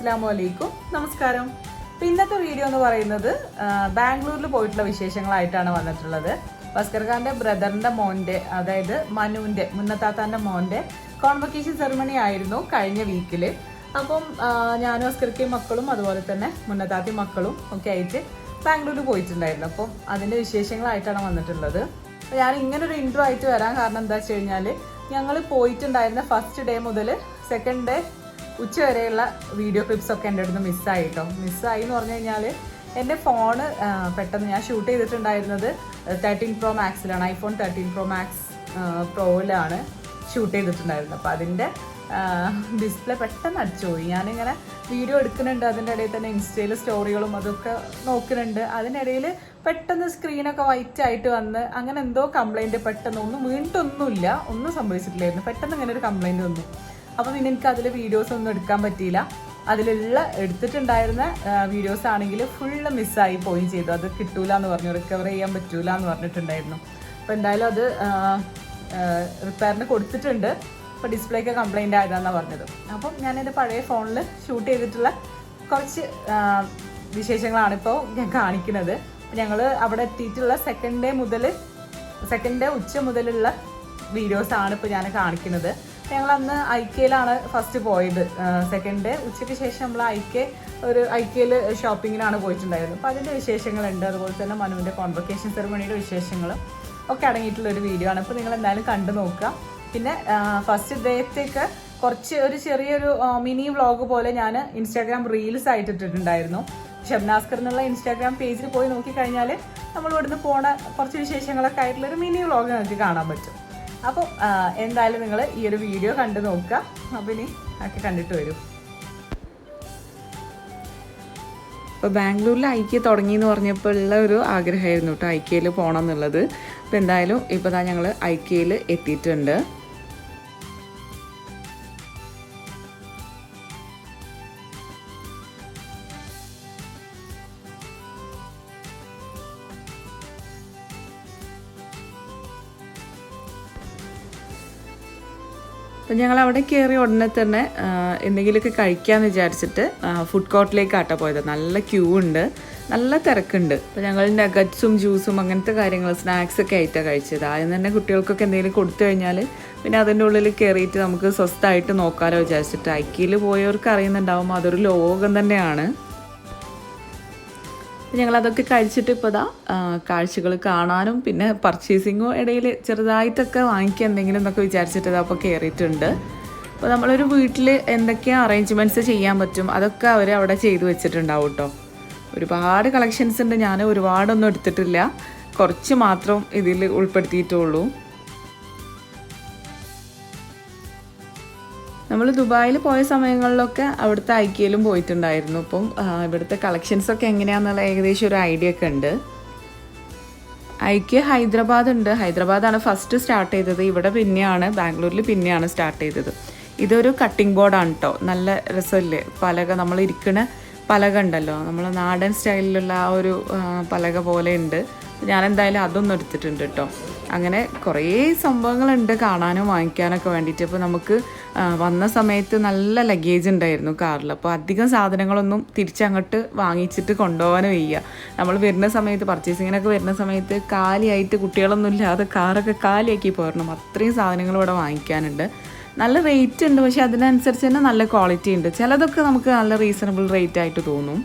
അസ്സലാമു അലൈക്കും. നമസ്കാരം. ഇന്നത്തെ വീഡിയോ എന്ന് പറയുന്നത് ബാംഗ്ലൂരിൽ പോയിട്ടുള്ള വിശേഷങ്ങളായിട്ടാണ് വന്നിട്ടുള്ളത്. ഭാസ്കർ ഖാന്റെ ബ്രദറിന്റെ മോന്റെ, അതായത് മനുവിന്റെ മുന്നത്താത്താന്റെ മോന്റെ കോൺവൊക്കേഷൻ സെറിമണി ആയിരുന്നു കഴിഞ്ഞ വീക്കില്. അപ്പം ഞാനും ഭാസ്കർക്കയും മക്കളും അതുപോലെ തന്നെ മുന്നത്താത്തി മക്കളും ഒക്കെ ആയിട്ട് ബാംഗ്ലൂരിൽ പോയിട്ടുണ്ടായിരുന്നു. അപ്പം അതിന്റെ വിശേഷങ്ങളായിട്ടാണ് വന്നിട്ടുള്ളത്. ഞാൻ ഇങ്ങനൊരു ഇൻട്രോ ആയിട്ട് വരാൻ കാരണം എന്താ വെച്ച് കഴിഞ്ഞാൽ, ഞങ്ങൾ പോയിട്ടുണ്ടായിരുന്ന ഫസ്റ്റ് ഡേ മുതൽ സെക്കൻഡ് ഡേ ഉച്ച വരെയുള്ള വീഡിയോ ക്ലിപ്സ് ഒക്കെ എൻ്റെ അടുത്ത് മിസ്സായി എന്ന് പറഞ്ഞു കഴിഞ്ഞാൽ, എൻ്റെ ഫോണ് പെട്ടെന്ന് ഞാൻ ഷൂട്ട് ചെയ്തിട്ടുണ്ടായിരുന്നത് 13 Pro Maxലാണ്, ഐഫോൺ 13 Pro Max പ്രോയിലാണ് ഷൂട്ട് ചെയ്തിട്ടുണ്ടായിരുന്നത്. അപ്പോൾ അതിൻ്റെ ഡിസ്പ്ലേ പെട്ടെന്ന് അടിച്ചുപോയി. ഞാനിങ്ങനെ വീഡിയോ എടുക്കുന്നുണ്ട്, അതിൻ്റെ ഇടയിൽ തന്നെ ഇൻസ്റ്റയിൽ സ്റ്റോറികളും അതൊക്കെ നോക്കുന്നുണ്ട്. അതിനിടയിൽ പെട്ടെന്ന് സ്ക്രീനൊക്കെ വൈറ്റ് ആയിട്ട് വന്ന് അങ്ങനെ എന്തോ കംപ്ലൈൻറ്റ് പെട്ടെന്ന് വീണിട്ടൊന്നുമില്ല, ഒന്നും സംഭവിച്ചിട്ടില്ലായിരുന്നു. പെട്ടെന്ന് ഇങ്ങനെ ഒരു കംപ്ലൈൻറ്റ് വന്നു. അപ്പോൾ പിന്നെ എനിക്ക് അതിൽ വീഡിയോസ് ഒന്നും എടുക്കാൻ പറ്റിയില്ല. അതിലുള്ള എടുത്തിട്ടുണ്ടായിരുന്ന വീഡിയോസ് ആണെങ്കിൽ ഫുള്ള് മിസ്സായി പോവുകയും ചെയ്തു. അത് കിട്ടൂല എന്ന് പറഞ്ഞു, റിക്കവർ ചെയ്യാൻ പറ്റൂല എന്ന് പറഞ്ഞിട്ടുണ്ടായിരുന്നു. അപ്പോൾ എന്തായാലും അത് റിപ്പയറിന് കൊടുത്തിട്ടുണ്ട്. ഇപ്പോൾ ഡിസ്പ്ലേക്ക് കംപ്ലൈൻ്റ് ആയതാണെന്നാണ് പറഞ്ഞത്. അപ്പം ഞാനെൻ്റെ പഴയ ഫോണിൽ ഷൂട്ട് ചെയ്തിട്ടുള്ള കുറച്ച് വിശേഷങ്ങളാണ് ഇപ്പോൾ ഞാൻ കാണിക്കുന്നത്. ഞങ്ങൾ അവിടെ എത്തിയിട്ടുള്ള സെക്കൻഡ് ഡേ ഉച്ച മുതലുള്ള വീഡിയോസാണ് ഇപ്പോൾ ഞാൻ കാണിക്കുന്നത്. ഞങ്ങൾ അന്ന് ഐക്കയിലാണ് ഫസ്റ്റ് പോയത്. സെക്കൻഡ് ഡേ ഉച്ചയ്ക്ക് ശേഷം നമ്മൾ ഐക്കയിൽ ഷോപ്പിങ്ങിനാണ് പോയിട്ടുണ്ടായിരുന്നത്. അപ്പോൾ അതിൻ്റെ വിശേഷങ്ങളുണ്ട്. അതുപോലെ തന്നെ മനുവിൻ്റെ കോൺവൊക്കേഷൻ സെറിമണിയുടെ വിശേഷങ്ങളും ഒക്കെ അടങ്ങിയിട്ടുള്ളൊരു വീഡിയോ ആണ്. അപ്പോൾ നിങ്ങൾ എന്തായാലും കണ്ടു നോക്കുക. പിന്നെ ഫസ്റ്റ് ഡേത്തേക്ക് ഒരു ചെറിയൊരു മിനി വ്ളോഗ് പോലെ ഞാൻ ഇൻസ്റ്റാഗ്രാം റീൽസ് ആയിട്ട് ഇട്ടിട്ടുണ്ടായിരുന്നു. ഷബ്ന ഹാസ്കർ എന്നുള്ള ഇൻസ്റ്റാഗ്രാം പേജിൽ പോയി നോക്കിക്കഴിഞ്ഞാൽ നമ്മൾ ഇവിടുന്ന് പോണ കുറച്ച് വിശേഷങ്ങളൊക്കെ ആയിട്ടുള്ളൊരു മിനി വ്ളോഗ് നിങ്ങൾക്ക് കാണാൻ പറ്റും. അപ്പോൾ എന്തായാലും നിങ്ങൾ ഈ ഒരു വീഡിയോ കണ്ടു നോക്കുക. അപ്പോൾ ഇനി ഒക്കെ കണ്ടിട്ട് വരും. അപ്പോൾ ബാംഗ്ലൂരിൽ ഐക്യ തുടങ്ങി എന്ന് പറഞ്ഞപ്പോൾ ഉള്ള ഒരു ആഗ്രഹമായിരുന്നു കേട്ടോ ഐക്യയിൽ പോകണം എന്നുള്ളത്. അപ്പോൾ എന്തായാലും ഇപ്പോൾ ഞങ്ങൾ ഐക്യയിൽ എത്തിയിട്ടുണ്ട്. അപ്പം ഞങ്ങൾ അവിടെ കയറി ഉടനെ തന്നെ എന്തെങ്കിലുമൊക്കെ കഴിക്കാമെന്ന് വിചാരിച്ചിട്ട് ഫുഡ് കോർട്ടിലേക്കാട്ടോ പോയത്. നല്ല ക്യൂ ഉണ്ട്, നല്ല തിരക്കുണ്ട്. അപ്പോൾ ഞങ്ങൾ നഗറ്റ്സും ജ്യൂസും അങ്ങനത്തെ കാര്യങ്ങൾ സ്നാക്സൊക്കെ ആയിട്ടാണ് കഴിച്ചത്. ആദ്യം തന്നെ കുട്ടികൾക്കൊക്കെ എന്തെങ്കിലും കൊടുത്തു കഴിഞ്ഞാൽ പിന്നെ അതിൻ്റെ ഉള്ളിൽ കയറിയിട്ട് നമുക്ക് സ്വസ്ഥമായിട്ട് നോക്കാമല്ലോ വിചാരിച്ചിട്ട്. ഐക്യയിൽ പോയവർക്ക് അറിയുന്നുണ്ടാവും, അതൊരു ലോകം തന്നെയാണ്. ഞങ്ങളതൊക്കെ കഴിച്ചിട്ട് ഇപ്പോൾ കാഴ്ചകൾ കാണാനും പിന്നെ പർച്ചേസിങ്ങും ഇടയിൽ ചെറുതായിട്ടൊക്കെ വാങ്ങിക്കുക എന്തെങ്കിലും എന്നൊക്കെ വിചാരിച്ചിട്ട് അപ്പോൾ കയറിയിട്ടുണ്ട്. അപ്പോൾ നമ്മളൊരു വീട്ടിൽ എന്തൊക്കെയാണ് അറേഞ്ച്മെൻറ്റ്സ് ചെയ്യാൻ പറ്റും അതൊക്കെ അവർ അവിടെ ചെയ്തു വെച്ചിട്ടുണ്ടാവും കേട്ടോ. ഒരുപാട് കളക്ഷൻസ് ഉണ്ട്. ഞാൻ ഒരുപാടൊന്നും എടുത്തിട്ടില്ല, കുറച്ച് മാത്രം ഇതിൽ ഉൾപ്പെടുത്തിയിട്ടുള്ളൂ. നമ്മൾ ദുബായിൽ പോയ സമയങ്ങളിലൊക്കെ അവിടുത്തെ ഐക്യയിലും പോയിട്ടുണ്ടായിരുന്നു. അപ്പം ഇവിടുത്തെ കളക്ഷൻസൊക്കെ എങ്ങനെയാണെന്നുള്ള ഏകദേശം ഒരു ഐഡിയ ഒക്കെ ഉണ്ട്. ഐക്യ ഹൈദരാബാദാണ് ഫസ്റ്റ് സ്റ്റാർട്ട് ചെയ്തത്. ഇവിടെ പിന്നെയാണ് ബാംഗ്ലൂരിൽ പിന്നെയാണ് സ്റ്റാർട്ട് ചെയ്തത്. ഇതൊരു കട്ടിംഗ് ബോർഡാണ് കേട്ടോ. നല്ല രസമില്ലേ പലക, നമ്മൾ ഇരിക്കുന്ന പലക ഉണ്ടല്ലോ, നമ്മൾ നാടൻ സ്റ്റൈലിലുള്ള ആ ഒരു പലക പോലെ ഉണ്ട്. ഞാൻ എന്തായാലും അതൊന്നും എടുത്തിട്ടുണ്ട് കേട്ടോ. അങ്ങനെ കുറേ സംഭവങ്ങളുണ്ട് കാണാനും വാങ്ങിക്കാനൊക്കെ വേണ്ടിയിട്ട്. അപ്പോൾ നമുക്ക് വന്ന സമയത്ത് നല്ല ലഗേജ് ഉണ്ടായിരുന്നു കാറിൽ. അപ്പോൾ അധികം സാധനങ്ങളൊന്നും തിരിച്ചങ്ങോട്ട് വാങ്ങിച്ചിട്ട് കൊണ്ടുപോകാനും വയ്യ. നമ്മൾ വരുന്ന സമയത്ത് പർച്ചേസിങ്ങിനൊക്കെ വരുന്ന സമയത്ത് കാലിയായിട്ട് കുട്ടികളൊന്നും ഇല്ലാതെ കാറൊക്കെ കാലിയാക്കി പോരണം. അത്രയും സാധനങ്ങൾ ഇവിടെ വാങ്ങിക്കാനുണ്ട്. നല്ല റേറ്റ് ഉണ്ട്, പക്ഷെ അതിനനുസരിച്ച് തന്നെ നല്ല ക്വാളിറ്റി ഉണ്ട്. ചിലതൊക്കെ നമുക്ക് നല്ല റീസണബിൾ റേറ്റ് ആയിട്ട് തോന്നും.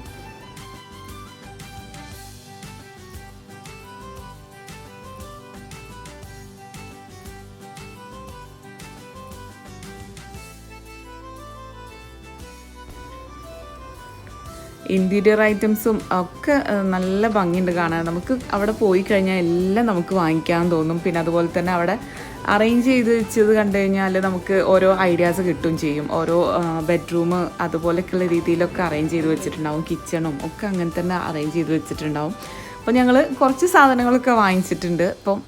ഇൻറ്റീരിയർ ഐറ്റംസും ഒക്കെ നല്ല ഭംഗിയുണ്ട് കാണാൻ. നമുക്ക് അവിടെ പോയി കഴിഞ്ഞാൽ എല്ലാം നമുക്ക് വാങ്ങിക്കാൻ തോന്നും. പിന്നെ അതുപോലെ തന്നെ അവിടെ അറേഞ്ച് ചെയ്ത് വെച്ചത് കണ്ടു കഴിഞ്ഞാൽ നമുക്ക് ഓരോ ഐഡിയാസ് കിട്ടുകയും ചെയ്യും. ഓരോ ബെഡ്റൂം അതുപോലെയൊക്കെയുള്ള രീതിയിലൊക്കെ അറേഞ്ച് ചെയ്ത് വെച്ചിട്ടുണ്ടാവും. കിച്ചണും ഒക്കെ അങ്ങനെ തന്നെ അറേഞ്ച് ചെയ്ത് വെച്ചിട്ടുണ്ടാവും. അപ്പോൾ ഞങ്ങൾ കുറച്ച് സാധനങ്ങളൊക്കെ വാങ്ങിച്ചിട്ടുണ്ട്. അപ്പം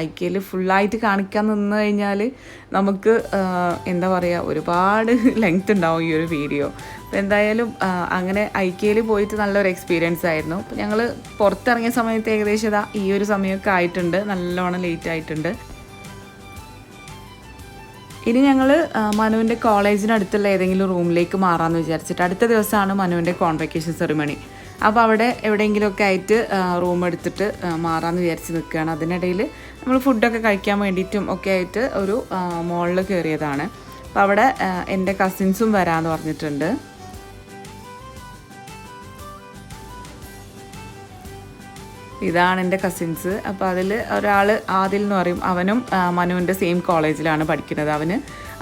ഐക്യയിൽ ഫുള്ളായിട്ട് കാണിക്കാൻ നിന്ന് കഴിഞ്ഞാൽ നമുക്ക് എന്താ പറയുക, ഒരുപാട് ലെങ്ത് ഉണ്ടാവും ഈ ഒരു വീഡിയോ. അപ്പോൾ എന്തായാലും അങ്ങനെ ഐക്യയിൽ പോയിട്ട് നല്ലൊരു എക്സ്പീരിയൻസ് ആയിരുന്നു. അപ്പോൾ ഞങ്ങൾ പുറത്തിറങ്ങിയ സമയത്ത് ഏകദേശം ഈ ഒരു സമയമൊക്കെ ആയിട്ടുണ്ട്, നല്ലോണം ലേറ്റ് ആയിട്ടുണ്ട്. ഇനി ഞങ്ങൾ മനുവിൻ്റെ കോളേജിനടുത്തുള്ള ഏതെങ്കിലും റൂമിലേക്ക് മാറാമെന്ന് വിചാരിച്ചിട്ട് അടുത്ത ദിവസമാണ് മനുവിൻ്റെ കോൺവെക്കേഷൻ സെറിമണി. അപ്പോൾ അവിടെ എവിടെയെങ്കിലുമൊക്കെ ആയിട്ട് റൂം എടുത്തിട്ട് മാറാമെന്ന് വിചാരിച്ച് നിൽക്കുകയാണ്. അതിനിടയിൽ നമ്മൾ ഫുഡൊക്കെ കഴിക്കാൻ വേണ്ടിയിട്ടും ഒക്കെ ആയിട്ട് ഒരു മോളിൽ കയറിയതാണ്. അപ്പോൾ അവിടെ എൻ്റെ കസിൻസും വരാമെന്ന് പറഞ്ഞിട്ടുണ്ട്. ഇതാണ് എൻ്റെ കസിൻസ്. അപ്പോൾ അതിൽ ഒരാൾ ആദിൽ എന്ന് പറയും, അവനും മനുവിൻ്റെ സെയിം കോളേജിലാണ് പഠിക്കുന്നത്. അവന്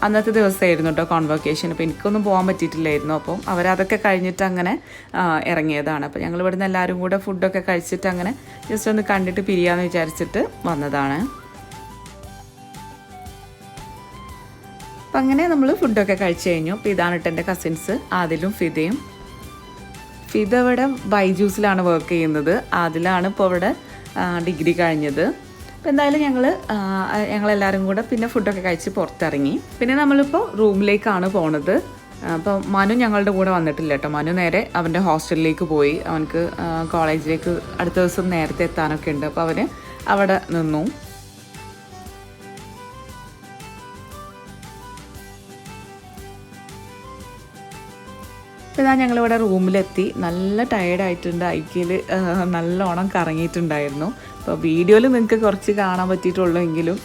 അന്നത്തെ ദിവസമായിരുന്നു കേട്ടോ കോൺവൊക്കേഷൻ. അപ്പോൾ എനിക്കൊന്നും പോകാൻ പറ്റിയിട്ടില്ലായിരുന്നു. അപ്പം അവരതൊക്കെ കഴിഞ്ഞിട്ട് അങ്ങനെ ഇറങ്ങിയതാണ്. അപ്പോൾ ഞങ്ങൾ ഇവിടുന്ന് എല്ലാവരും കൂടെ ഫുഡൊക്കെ കഴിച്ചിട്ട് അങ്ങനെ ജസ്റ്റ് ഒന്ന് കണ്ടിട്ട് പിരിയാമെന്ന് വിചാരിച്ചിട്ട് വന്നതാണ്. അപ്പം അങ്ങനെ നമ്മൾ ഫുഡൊക്കെ കഴിച്ച് കഴിഞ്ഞു. അപ്പോൾ ഇതാണ് കേട്ടോ എൻ്റെ കസിൻസ്, ആദിലും ഫിദയും. ഫിദ ഇവിടെ ബൈജൂസിലാണ് വർക്ക് ചെയ്യുന്നത്. അതിലാണ് ഇപ്പോൾ ഇവിടെ ഡിഗ്രി കഴിഞ്ഞത്. അപ്പോൾ എന്തായാലും ഞങ്ങളെല്ലാവരും കൂടെ പിന്നെ ഫുഡൊക്കെ കഴിച്ച് പുറത്തിറങ്ങി. പിന്നെ നമ്മളിപ്പോൾ റൂമിലേക്കാണ് പോണത്. അപ്പോൾ മനു ഞങ്ങളുടെ കൂടെ വന്നിട്ടില്ല കേട്ടോ. മനു നേരെ അവൻ്റെ ഹോസ്റ്റലിലേക്ക് പോയി. അവനക്ക് കോളേജിലേക്ക് അടുത്ത ദിവസം നേരത്തെ എത്താനൊക്കെ ഉണ്ട്. അപ്പോൾ അവന് അവിടെ നിന്നു. അപ്പോൾ ഞങ്ങളിവിടെ റൂമിലെത്തി. നല്ല ടയേർഡായിട്ടുണ്ട്. ഐക്യയിൽ നല്ലോണം കറങ്ങിയിട്ടുണ്ടായിരുന്നു. അപ്പോൾ വീഡിയോയിൽ നിങ്ങൾക്ക് കുറച്ച് കാണാൻ പറ്റിയിട്ടുള്ളൂ എങ്കിലും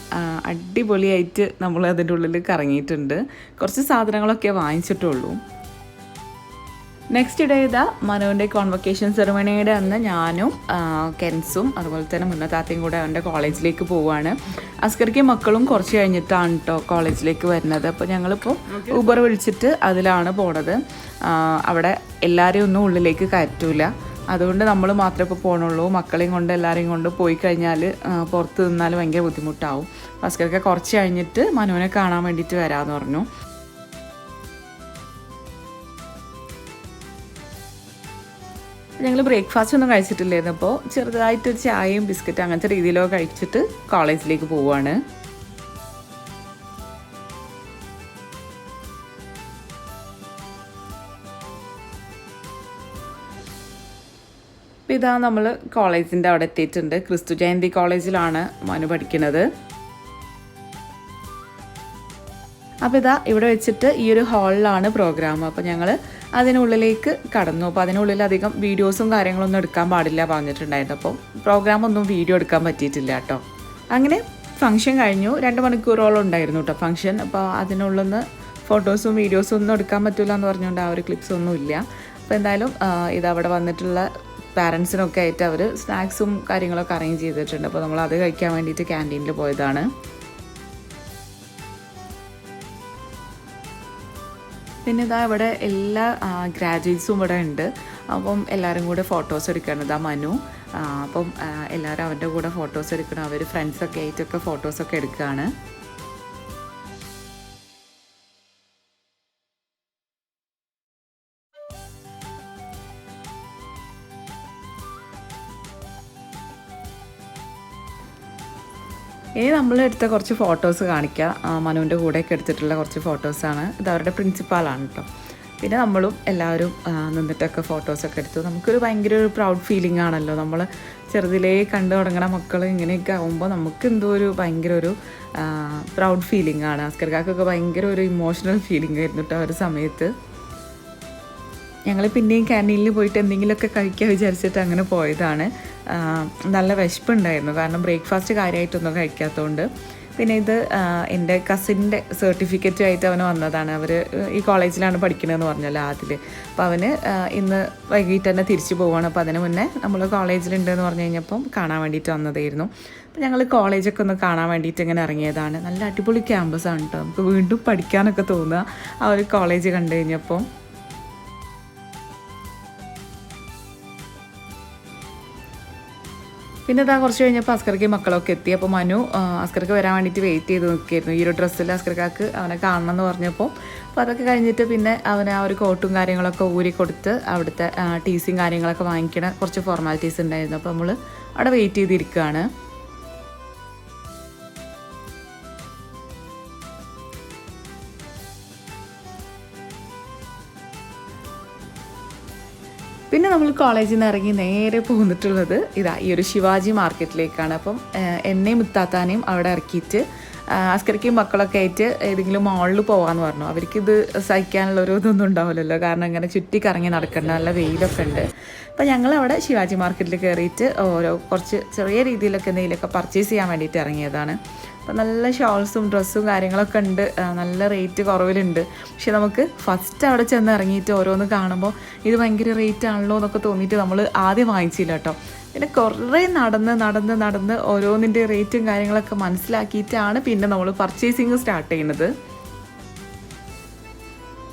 അടിപൊളിയായിട്ട് നമ്മൾ അതിൻ്റെ ഉള്ളിൽ കറങ്ങിയിട്ടുണ്ട്. കുറച്ച് സാധനങ്ങളൊക്കെ വാങ്ങിച്ചിട്ടുള്ളൂ. നെക്സ്റ്റ് ഡേ ഇതാ മനുവിൻ്റെ കോൺവൊക്കേഷൻ സെറിമണിയുടെ അന്ന് ഞാനും കെൻസും അതുപോലെ തന്നെ മുന്നത്താത്തയും കൂടെ അവൻ്റെ കോളേജിലേക്ക് പോവുകയാണ്. അസ്കർക്ക് മക്കളും കുറച്ച് കഴിഞ്ഞിട്ടാണ് കേട്ടോ കോളേജിലേക്ക് വരുന്നത്. അപ്പോൾ ഞങ്ങളിപ്പോൾ ഊബർ വിളിച്ചിട്ട് അതിലാണ് പോണത്. അവിടെ എല്ലാവരെയും ഒന്നും ഉള്ളിലേക്ക് കയറ്റൂല. അതുകൊണ്ട് നമ്മൾ മാത്രമേ ഇപ്പോൾ പോകണുള്ളൂ. മക്കളെയും കൊണ്ട് എല്ലാവരെയും കൊണ്ട് പോയി കഴിഞ്ഞാൽ പുറത്ത് നിന്നാൽ ഭയങ്കര ബുദ്ധിമുട്ടാവും. അസ്കർക്ക് കുറച്ച് കഴിഞ്ഞിട്ട് മനുവിനെ കാണാൻ വേണ്ടിയിട്ട് വരാമെന്ന് പറഞ്ഞു. ഞങ്ങൾ ബ്രേക്ക്ഫാസ്റ്റ് ഒന്നും കഴിച്ചിട്ടില്ലായിരുന്നു. അപ്പോൾ ചെറുതായിട്ടൊരു ചായയും ബിസ്ക്കറ്റ് അങ്ങനത്തെ രീതിയിലൊക്കെ കഴിച്ചിട്ട് കോളേജിലേക്ക് പോവുകയാണ്. അപ്പോൾ ഇതാ നമ്മൾ കോളേജിൻ്റെ അവിടെ എത്തിയിട്ടുണ്ട്. ക്രിസ്തു ജയന്തി കോളേജിലാണ് മനു പഠിക്കുന്നത്. അപ്പോൾ ഇതാ ഇവിടെ വെച്ചിട്ട് ഈ ഒരു ഹാളിലാണ് പ്രോഗ്രാം. അപ്പോൾ ഞങ്ങൾ അതിനുള്ളിലേക്ക് കടന്നു. അപ്പോൾ അതിനുള്ളിൽ അധികം വീഡിയോസും കാര്യങ്ങളൊന്നും എടുക്കാൻ പാടില്ല പറഞ്ഞിട്ടുണ്ടായിരുന്നു. അപ്പോൾ പ്രോഗ്രാമൊന്നും വീഡിയോ എടുക്കാൻ പറ്റിയിട്ടില്ല കേട്ടോ. അങ്ങനെ ഫംഗ്ഷൻ കഴിഞ്ഞു. 2 മണിക്കൂറോളം ഉണ്ടായിരുന്നു കേട്ടോ ഫംഗ്ഷൻ. അപ്പോൾ അതിനുള്ളിൽ നിന്ന് ഫോട്ടോസും വീഡിയോസും ഒന്നും എടുക്കാൻ പറ്റില്ല എന്ന് പറഞ്ഞുകൊണ്ട് ആ ഒരു ക്ലിപ്സ് ഒന്നും ഇല്ല. അപ്പോൾ എന്തായാലും ഇതവിടെ വന്നിട്ടുള്ള പാരൻസിനൊക്കെ ആയിട്ട് അവർ സ്നാക്സും കാര്യങ്ങളൊക്കെ അറേഞ്ച് ചെയ്തിട്ടുണ്ട്. അപ്പോൾ നമ്മൾ അത് കഴിക്കാൻ വേണ്ടിയിട്ട് ക്യാൻറ്റീനിൽ പോയതാണ്. പിന്നെ ഇതാ ഇവിടെ എല്ലാ ഗ്രാജുവേറ്റ്സും ഇവിടെ ഉണ്ട്. അപ്പം എല്ലാവരും കൂടെ ഫോട്ടോസ് എടുക്കണം. ഇതാ മനു. അപ്പം എല്ലാവരും അവൻ്റെ കൂടെ ഫോട്ടോസ് എടുക്കണം. അവർ ഫ്രണ്ട്സൊക്കെ ആയിട്ടൊക്കെ ഫോട്ടോസൊക്കെ എടുക്കുകയാണ്. ഇനി നമ്മൾ എടുത്ത കുറച്ച് ഫോട്ടോസ് കാണിക്കാം. മനുവിൻ്റെ കൂടെയൊക്കെ എടുത്തിട്ടുള്ള കുറച്ച് ഫോട്ടോസാണ്. ഇത് അവരുടെ പ്രിൻസിപ്പാളാണ് കേട്ടോ. പിന്നെ നമ്മളും എല്ലാവരും നിന്നിട്ടൊക്കെ ഫോട്ടോസൊക്കെ എടുത്തു. നമുക്കൊരു ഭയങ്കര ഒരു പ്രൗഡ് ഫീലിംഗ് ആണല്ലോ. നമ്മൾ ചെറുതിലേ കണ്ടു തുടങ്ങണ മക്കൾ ഇങ്ങനെയൊക്കെ ആകുമ്പോൾ നമുക്ക് എന്തോ ഒരു ഭയങ്കര ഒരു പ്രൗഡ് ഫീലിംഗ് ആണ്. അസ്കർക്കാക്കൊക്കെ ഭയങ്കര ഒരു ഇമോഷണൽ ഫീലിംഗ് ആയിരുന്നു കേട്ടോ ആ ഒരു സമയത്ത്. ഞങ്ങൾ പിന്നെയും ക്യാൻറ്റീനിൽ പോയിട്ട് എന്തെങ്കിലുമൊക്കെ കഴിക്കാൻ വിചാരിച്ചിട്ട് അങ്ങനെ പോയതാണ്. നല്ല വിശപ്പുണ്ടായിരുന്നു, കാരണം ബ്രേക്ക്ഫാസ്റ്റ് കാര്യമായിട്ടൊന്നും കഴിക്കാത്തതുകൊണ്ട്. പിന്നെ ഇത് എൻ്റെ കസിൻ്റെ സർട്ടിഫിക്കറ്റുമായിട്ട് അവന് വന്നതാണ്. അവർ ഈ കോളേജിലാണ് പഠിക്കണതെന്ന് പറഞ്ഞല്ലോ അതിൽ. അപ്പോൾ അവന് ഇന്ന് വൈകിട്ട് തന്നെ തിരിച്ചു പോവുകയാണ്. അപ്പോൾ അതിന് മുന്നേ നമ്മൾ കോളേജിലുണ്ടെന്ന് പറഞ്ഞു കഴിഞ്ഞപ്പം കാണാൻ വേണ്ടിയിട്ട് വന്നതായിരുന്നു. അപ്പോൾ ഞങ്ങൾ കോളേജൊക്കെ ഒന്ന് കാണാൻ വേണ്ടിയിട്ട് ഇങ്ങനെ ഇറങ്ങിയതാണ്. നല്ല അടിപൊളി ക്യാമ്പസാണ് കേട്ടോ. നമുക്ക് വീണ്ടും പഠിക്കാനൊക്കെ തോന്നുക ആ ഒരു കോളേജ് കണ്ടു കഴിഞ്ഞപ്പോൾ. പിന്നെ ഇതാ കുറച്ച് കഴിഞ്ഞപ്പോൾ അസ്കർക്ക് മക്കളൊക്കെ എത്തി. അപ്പോൾ മനു അസ്കർക്ക് വരാൻ വേണ്ടിയിട്ട് വെയിറ്റ് ചെയ്ത് നിൽക്കുകയായിരുന്നു. ഈ ഒരു ഡ്രസ്സിൽ അസ്കർക്കാക്ക് അവനെ കാണണം എന്ന് പറഞ്ഞപ്പോൾ. അപ്പോൾ അതൊക്കെ കഴിഞ്ഞിട്ട് പിന്നെ അവന് ആ ഒരു കോട്ടും കാര്യങ്ങളൊക്കെ ഊരി കൊടുത്ത് അവിടുത്തെ ടീസിയും കാര്യങ്ങളൊക്കെ വാങ്ങിക്കണ കുറച്ച് ഫോർമാലിറ്റീസ് ഉണ്ടായിരുന്നു. അപ്പോൾ നമ്മൾ അവിടെ വെയിറ്റ് ചെയ്തിരിക്കുകയാണ്. പിന്നെ നമ്മൾ കോളേജിൽ നിന്ന് ഇറങ്ങി നേരെ പോന്നിട്ടുള്ളത് ഈ ഒരു ശിവാജി മാർക്കറ്റിലേക്കാണ്. അപ്പം എന്നെയും മുത്താത്താനെയും അവിടെ ഇറക്കിയിട്ട് അസ്കരിക്കും മക്കളൊക്കെ ആയിട്ട് ഏതെങ്കിലും മാളിൽ പോകാമെന്ന് പറഞ്ഞു. അവർക്കിത് സഹിക്കാനുള്ള ഒരു ഇതൊന്നും ഉണ്ടാവില്ലല്ലോ, കാരണം ഇങ്ങനെ ചുറ്റിക്കറങ്ങി നടക്കേണ്ട നല്ല വെയിലൊക്കെ ഉണ്ട്. അപ്പോൾ ഞങ്ങളവിടെ ശിവാജി മാർക്കറ്റിൽ കയറിയിട്ട് കുറച്ച് ചെറിയ രീതിയിലൊക്കെ എന്തെങ്കിലുമൊക്കെ പർച്ചേസ് ചെയ്യാൻ വേണ്ടിയിട്ട് ഇറങ്ങിയതാണ്. അപ്പോൾ നല്ല ഷോൾസും ഡ്രസ്സും കാര്യങ്ങളൊക്കെ ഉണ്ട്, നല്ല റേറ്റ് കുറവിലുണ്ട്. പക്ഷെ നമുക്ക് ഫസ്റ്റ് അവിടെ ചെന്ന് ഇറങ്ങിയിട്ട് ഓരോന്ന് കാണുമ്പോൾ ഇത് ഭയങ്കര റേറ്റ് ആണല്ലോ എന്നൊക്കെ തോന്നിയിട്ട് നമ്മൾ ആദ്യം വാങ്ങിച്ചില്ല കേട്ടോ. പിന്നെ കുറേ നടന്ന് ഓരോന്നിൻ്റെ റേറ്റും കാര്യങ്ങളൊക്കെ മനസ്സിലാക്കിയിട്ടാണ് പിന്നെ നമ്മൾ പർച്ചേസിങ് സ്റ്റാർട്ട് ചെയ്യുന്നത്.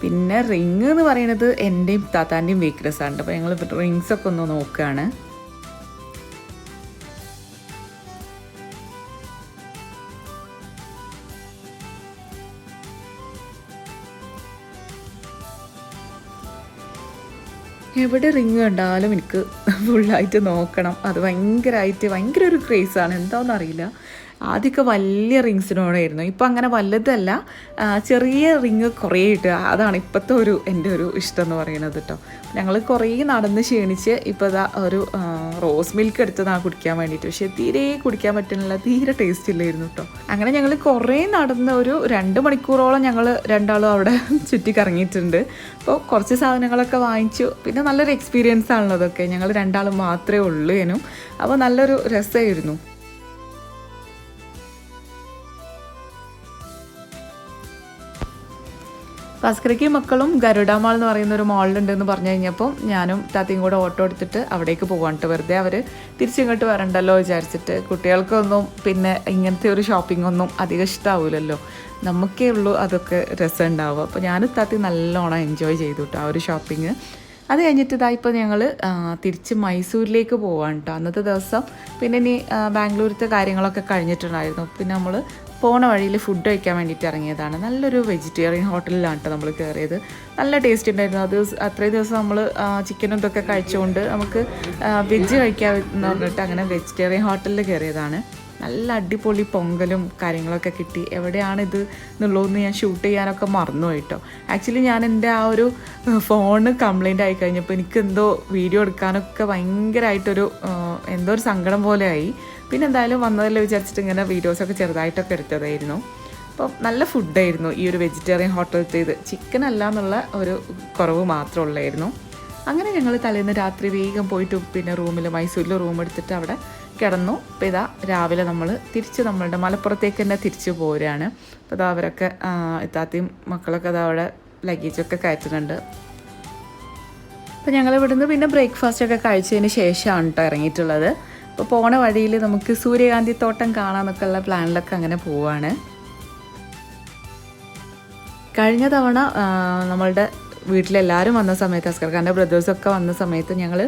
പിന്നെ റിങ് എന്ന് പറയുന്നത് എൻ്റെയും താത്താൻ്റെയും വീക്ക്നെസ്സാണ്. അപ്പോൾ ഞങ്ങൾ റിങ്സൊക്കെ ഒന്ന് നോക്കുകയാണ്. എവിടെ റിങ് കണ്ടാലും എനിക്ക് ഫുള്ളായിട്ട് നോക്കണം. അത് ഭയങ്കര ഒരു ക്രേസാണ്, എന്താണെന്ന് അറിയില്ല. ആദ്യമൊക്കെ വലിയ റിങ്സിനോടായിരുന്നു, ഇപ്പം അങ്ങനെ വലുതല്ല, ചെറിയ റിങ് കുറേ ഇട്ടുക. അതാണ് ഇപ്പോഴത്തെ എൻ്റെ ഒരു ഇഷ്ടം എന്ന് പറയുന്നത് കേട്ടോ. ഞങ്ങൾ കുറേ നടന്ന് ക്ഷീണിച്ച് ഇപ്പോൾ ഇതാ ഒരു റോസ് മിൽക്ക് എടുത്തതാണ് കുടിക്കാൻ വേണ്ടിയിട്ട്. പക്ഷേ തീരെ കുടിക്കാൻ പറ്റുന്നില്ല, തീരെ ടേസ്റ്റ് ഇല്ലായിരുന്നു കേട്ടോ. അങ്ങനെ ഞങ്ങൾ കുറേ നടന്ന് ഒരു 2 മണിക്കൂറോളം ഞങ്ങൾ രണ്ടാളും അവിടെ ചുറ്റിക്കറങ്ങിയിട്ടുണ്ട്. അപ്പോൾ കുറച്ച് സാധനങ്ങളൊക്കെ വാങ്ങിച്ചു. പിന്നെ നല്ലൊരു എക്സ്പീരിയൻസ് ആണല്ലോ അതൊക്കെ. ഞങ്ങൾ രണ്ടാളും മാത്രമേ ഉള്ളൂ എന്നും. അപ്പോൾ നല്ലൊരു രസമായിരുന്നു. ഭാസ്കരയ്ക്കും മക്കളും ഗരുഡ മാൾ എന്ന് പറയുന്ന ഒരു മാളിലുണ്ടെന്ന് പറഞ്ഞു കഴിഞ്ഞപ്പോൾ ഞാനും താത്തയും കൂടെ ഓട്ടോ എടുത്തിട്ട് അവിടേക്ക് പോകാനിട്ട്. വെറുതെ അവർ തിരിച്ചിങ്ങോട്ട് വരണ്ടല്ലോ വിചാരിച്ചിട്ട്. കുട്ടികൾക്കൊന്നും പിന്നെ ഇങ്ങനത്തെ ഒരു ഷോപ്പിംഗ് ഒന്നും അധികം ഇഷ്ടമാവില്ലല്ലോ, നമുക്കേ ഉള്ളൂ അതൊക്കെ രസം ഉണ്ടാവുക. അപ്പോൾ ഞാനും താത്തി നല്ലോണം എൻജോയ് ചെയ്തു കേട്ടോ ആ ഒരു ഷോപ്പിംഗ്. അത് കഴിഞ്ഞിട്ട് ഇപ്പോൾ ഞങ്ങൾ തിരിച്ച് മൈസൂരിലേക്ക് പോവാണ് കേട്ടോ അന്നത്തെ ദിവസം. പിന്നെ ഇനി ബാംഗ്ലൂരത്തെ കാര്യങ്ങളൊക്കെ കഴിഞ്ഞിട്ടുണ്ടായിരുന്നു. പിന്നെ നമ്മൾ പോണ വഴിയിൽ ഫുഡ് കഴിക്കാൻ വേണ്ടിയിട്ട് ഇറങ്ങിയതാണ്. നല്ലൊരു വെജിറ്റേറിയൻ ഹോട്ടലിലാണ് കേട്ടോ നമ്മൾ കയറിയത്. നല്ല ടേസ്റ്റ് ഉണ്ടായിരുന്നു. അത് അത്രയും ദിവസം നമ്മൾ ചിക്കനും ഇതൊക്കെ കഴിച്ചുകൊണ്ട് നമുക്ക് വെജ് കഴിക്കാമെന്ന് പറഞ്ഞിട്ട് അങ്ങനെ വെജിറ്റേറിയൻ ഹോട്ടലിൽ കയറിയതാണ്. നല്ല അടിപൊളി പൊങ്കലും കാര്യങ്ങളൊക്കെ കിട്ടി. എവിടെയാണ് ഇത് എന്നുള്ളതെന്ന് ഞാൻ ഷൂട്ട് ചെയ്യാനൊക്കെ മറന്നുപോയി കേട്ടോ. ആക്ച്വലി ഞാൻ എൻ്റെ ആ ഒരു ഫോണ് കംപ്ലൈൻ്റ് ആയി കഴിഞ്ഞപ്പോൾ എനിക്കെന്തോ വീഡിയോ എടുക്കാനൊക്കെ ഭയങ്കരമായിട്ടൊരു എന്തോ ഒരു സങ്കടം പോലെ ആയി. പിന്നെ എന്തായാലും വന്നതല്ലേ വിചാരിച്ചിട്ട് ഇങ്ങനെ വീഡിയോസൊക്കെ ചെറുതായിട്ടൊക്കെ എടുത്തതായിരുന്നു. അപ്പം നല്ല ഫുഡായിരുന്നു ഈ ഒരു വെജിറ്റേറിയൻ ഹോട്ടലത്തേത്. ചിക്കൻ അല്ല എന്നുള്ള ഒരു കുറവ് മാത്രമേ ഉള്ളായിരുന്നു. അങ്ങനെ ഞങ്ങൾ തലേന്ന് രാത്രി വേഗം പോയിട്ട് പിന്നെ മൈസൂരിൽ റൂം എടുത്തിട്ട് അവിടെ കിടന്നു. അപ്പോൾ ഇതാ രാവിലെ നമ്മൾ തിരിച്ച് നമ്മളുടെ മലപ്പുറത്തേക്ക് തന്നെ തിരിച്ചു പോരുകയാണ്. അപ്പോൾ ഇതാ അവരൊക്കെ ഇത്താത്തയും മക്കളൊക്കെ അതാ അവിടെ ലഗേജൊക്കെ കയറ്റുന്നുണ്ട്. അപ്പോൾ ഞങ്ങൾ ഇവിടുന്ന് പിന്നെ ബ്രേക്ക്ഫാസ്റ്റൊക്കെ കഴിച്ചതിന് ശേഷമാണ് കേട്ടോ ഇറങ്ങിയിട്ടുള്ളത്. അപ്പോൾ പോണ വഴിയിൽ നമുക്ക് സൂര്യകാന്തി തോട്ടം കാണാമെന്നൊക്കെ ഉള്ള പ്ലാനിലൊക്കെ അങ്ങനെ പോവാണ്. കഴിഞ്ഞ തവണ നമ്മളുടെ വീട്ടിലെല്ലാവരും വന്ന സമയത്ത് അസ്കർഖാൻ്റെ ബ്രദേഴ്സൊക്കെ വന്ന സമയത്ത് ഞങ്ങൾ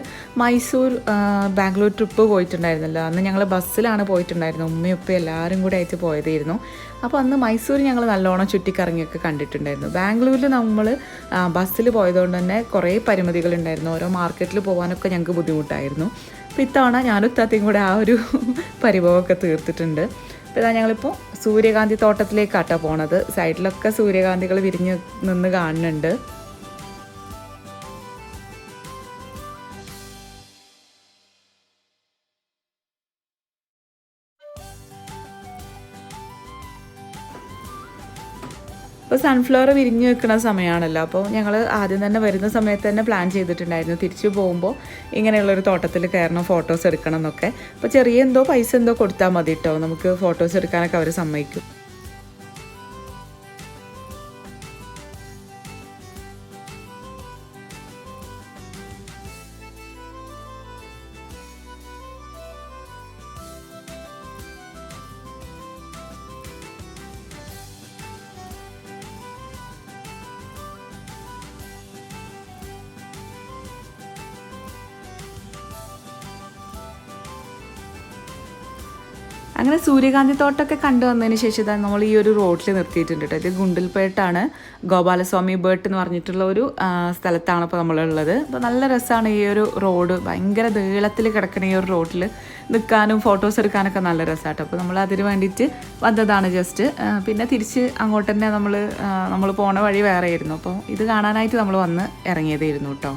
ബാംഗ്ലൂർ ട്രിപ്പ് പോയിട്ടുണ്ടായിരുന്നല്ലോ. അന്ന് ഞങ്ങൾ ബസ്സിലാണ് പോയിട്ടുണ്ടായിരുന്നു. ഉമ്മയും ഉപ്പയും എല്ലാവരും കൂടെ ആയിട്ട് പോയതായിരുന്നു. അപ്പോൾ അന്ന് മൈസൂർ ഞങ്ങൾ നല്ലോണം ചുറ്റിക്കറങ്ങിയൊക്കെ കണ്ടിട്ടുണ്ടായിരുന്നു. ബാംഗ്ലൂരിൽ നമ്മൾ ബസ്സിൽ പോയതുകൊണ്ട് തന്നെ കുറേ പരിമിതികളുണ്ടായിരുന്നു. ഓരോ മാർക്കറ്റിൽ പോകാനൊക്കെ ഞങ്ങൾക്ക് ബുദ്ധിമുട്ടായിരുന്നു. അപ്പോൾ ഇത്തവണ ഞാനും ഇത്താത്തയും കൂടെ ആ ഒരു പരിഭവമൊക്കെ തീർത്തിട്ടുണ്ട്. അപ്പോൾ ഇതാ ഞങ്ങളിപ്പോൾ സൂര്യകാന്തി തോട്ടത്തിലേക്കാട്ടോ പോണത്. സൈഡിലൊക്കെ സൂര്യകാന്തികൾ വിരിഞ്ഞ് നിന്ന് കാണുന്നുണ്ട്. അപ്പോൾ സൺഫ്ലവർ വിരിഞ്ഞ് വെക്കുന്ന സമയമാണല്ലോ. അപ്പോൾ ഞങ്ങൾ ആദ്യം തന്നെ വരുന്ന സമയത്ത് തന്നെ പ്ലാൻ ചെയ്തിട്ടുണ്ടായിരുന്നു തിരിച്ചു പോകുമ്പോൾ ഇങ്ങനെയുള്ളൊരു തോട്ടത്തിൽ കയറണം, ഫോട്ടോസ് എടുക്കണം എന്നൊക്കെ. അപ്പോൾ ചെറിയ പൈസ കൊടുത്താൽ മതി കേട്ടോ, നമുക്ക് ഫോട്ടോസ് എടുക്കാനൊക്കെ അവർ സമ്മതിക്കും. അങ്ങനെ സൂര്യകാന്തി തോട്ടമൊക്കെ കണ്ടു വന്നതിന് ശേഷം ഇതാ നമ്മൾ ഈ ഒരു റോഡിൽ നിർത്തിയിട്ടുണ്ട് കേട്ടോ. ഇത് ഗുണ്ടിൽപേട്ടാണ്, ഗോപാലസ്വാമി ബേട്ട് എന്ന് പറഞ്ഞിട്ടുള്ള ഒരു സ്ഥലത്താണ് ഇപ്പോൾ നമ്മളുള്ളത്. അപ്പോൾ നല്ല രസമാണ് ഈ ഒരു റോഡ്, ഭയങ്കര നീളത്തിൽ കിടക്കുന്ന ഈ ഒരു റോഡിൽ നിൽക്കാനും ഫോട്ടോസ് എടുക്കാനൊക്കെ നല്ല രസമാട്ടോ. അപ്പോൾ നമ്മൾ അതിന് വേണ്ടിയിട്ട് വന്നതാണ് ജസ്റ്റ്. പിന്നെ തിരിച്ച് അങ്ങോട്ട് തന്നെ നമ്മൾ പോണ വഴി വേറെ ആയിരുന്നു. അപ്പോൾ ഇത് കാണാനായിട്ട് നമ്മൾ വന്ന് ഇറങ്ങിയതായിരുന്നു കേട്ടോ.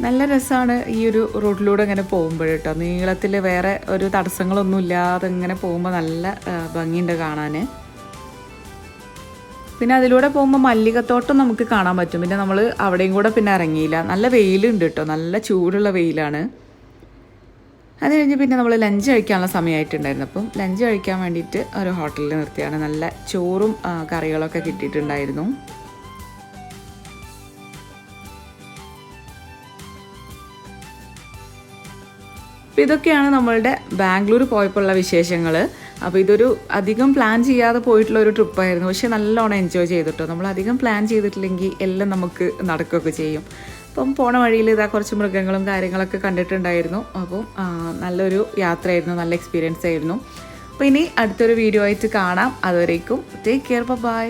നല്ല രസമാണ് ഈ ഒരു റോഡിലൂടെ ഇങ്ങനെ പോകുമ്പോൾ കേട്ടോ. നീളത്തിൽ വേറെ ഒരു തടസ്സങ്ങളൊന്നും ഇല്ലാതെ ഇങ്ങനെ പോകുമ്പോൾ നല്ല ഭംഗിയുണ്ട് കാണാൻ. പിന്നെ അതിലൂടെ പോകുമ്പോൾ മല്ലികത്തോട്ടം നമുക്ക് കാണാൻ പറ്റും. പിന്നെ നമ്മൾ അവിടെയും കൂടെ പിന്നെ ഇറങ്ങിയില്ല. നല്ല വെയിലുണ്ട് കേട്ടോ, നല്ല ചൂടുള്ള വെയിലാണ്. അത് കഴിഞ്ഞ് പിന്നെ നമ്മൾ ലഞ്ച് കഴിക്കാനുള്ള സമയമായിട്ടുണ്ടായിരുന്നു. അപ്പം ലഞ്ച് കഴിക്കാൻ വേണ്ടിയിട്ട് ഒരു ഹോട്ടലിൽ നിർത്തിയാണ്. നല്ല ചോറും കറികളൊക്കെ കിട്ടിയിട്ടുണ്ടായിരുന്നു. അപ്പോൾ ഇതൊക്കെയാണ് നമ്മളുടെ ബാംഗ്ലൂർ പോയപ്പോഴുള്ള വിശേഷങ്ങൾ. അപ്പോൾ ഇതൊരു അധികം പ്ലാൻ ചെയ്യാതെ പോയിട്ടുള്ള ഒരു ട്രിപ്പായിരുന്നു. പക്ഷേ നല്ലോണം എൻജോയ് ചെയ്തിട്ടോ. നമ്മൾ അധികം പ്ലാൻ ചെയ്തിട്ടില്ലെങ്കിൽ എല്ലാം നമുക്ക് നടക്കുകയൊക്കെ ചെയ്യും. അപ്പം പോണ വഴിയിൽ ഇതാ കുറച്ച് മൃഗങ്ങളും കാര്യങ്ങളൊക്കെ കണ്ടിട്ടുണ്ടായിരുന്നു. അപ്പോൾ നല്ലൊരു യാത്രയായിരുന്നു, നല്ല എക്സ്പീരിയൻസ് ആയിരുന്നു. അപ്പോൾ ഇനി അടുത്തൊരു വീഡിയോ ആയിട്ട് കാണാം. അതുവരേക്കും ടേക്ക് കെയർ, ബൈ.